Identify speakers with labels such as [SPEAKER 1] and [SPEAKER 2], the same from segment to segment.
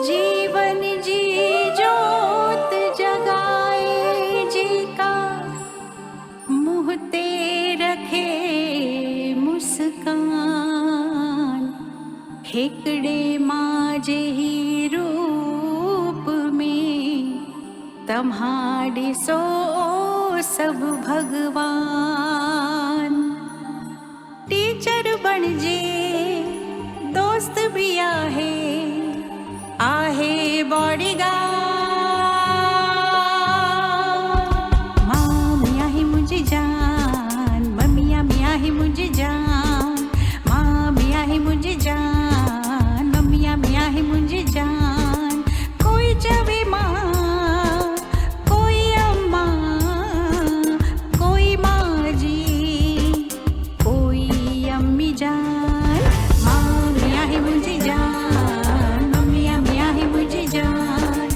[SPEAKER 1] जीवन जी जोत जगाए जी का, मुँह ते रखे मुस्कान। हिकड़े माजे ही रूप में तम्हाड़ी सो सब भगवान। टीचर बन जे दोस्त भी आहे बॉडीगार्ड। माँ मियाँ ही मुझे जान, मम्मियाँ मियाँ ही मुझे जान। माँ मियाँ ही मुझे जान, मम्मियाँ मियाँ ही मुझे जान। कोई जवे माँ, कोई अम्मा, कोई माँ जी, कोई अम्मी जान। माँ मियाँ ही मुझे जान, मम्मियाँ मियाँ ही मुझे जान।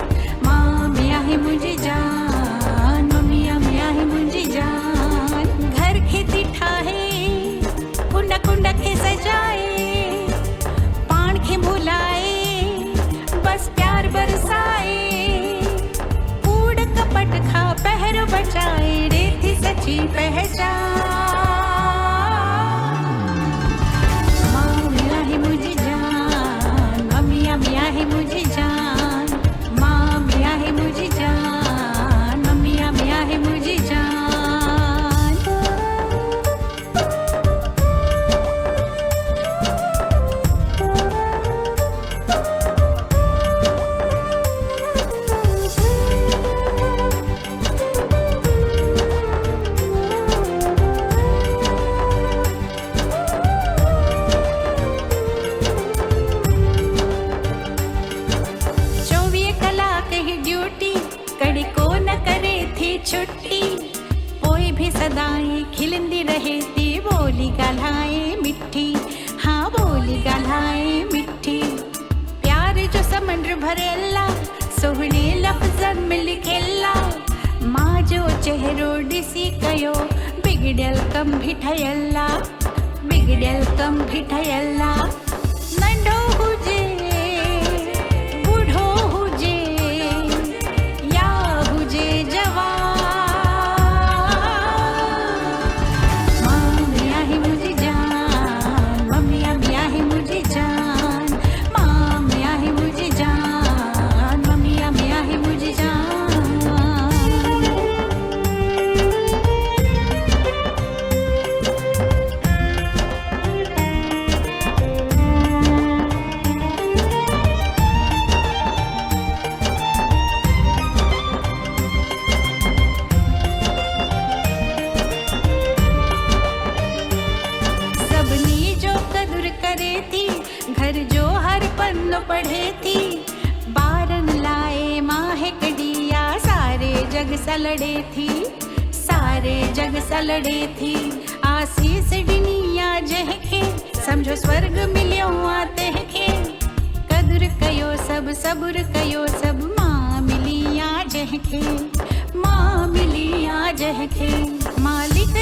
[SPEAKER 1] माँ मियाँ ही मुझे जान, मम्मियाँ मियाँ ही मुझे जान। घर खेती ठाहे, कुंडा कुंडा के सजाए, पान के भुलाए, बस प्यार बरसाए। कूड़ कपट खा पहर बचाए, रे थी सच्ची पहचान। माँ मियाँ ही मुझे जान, मम्मियाँ मियाँ ही मुझे जान। माँ मियाँ ही मुझे जान, मम्मियाँ मियाँ ही मुझे जान। कड़ी को न करे थी छुट्टी, कोई भी सदाएं खिलंदी रहे थी। बोली गलाए मिठी, हाँ बोली गलाए मिठी। प्यार जो समंद्र भरेला, सोहने लफ्ज़न में लिखेला। माँ जो चेहरो डिसी कयो, बिगड़ल कम भी ठयला, बिगड़ल कम भी ठयला। नंढो हुजे बूढ़ो हुजे या हुजे जवान। माँ मियाँ ही मुझे जान, मम्मियाँ मियाँ ही मुझे जान। माँ मियाँ ही मुझे जान, मम्मियाँ मियाँ ही मुझे जान। सबनी जो कदर करे थी, घर जो हर पन्नो पढ़े थी। बारन लाए माँ कड़िया, सारे जग सलड़े थी, सारे जग सलड़े थी। आसीस डिनिया जहके, समझो स्वर्ग मिलियो आते के। कदर कयो सब, सब्र कयो सब, माँ मिलिया जहके, माँ मिलिया जहके। मालिक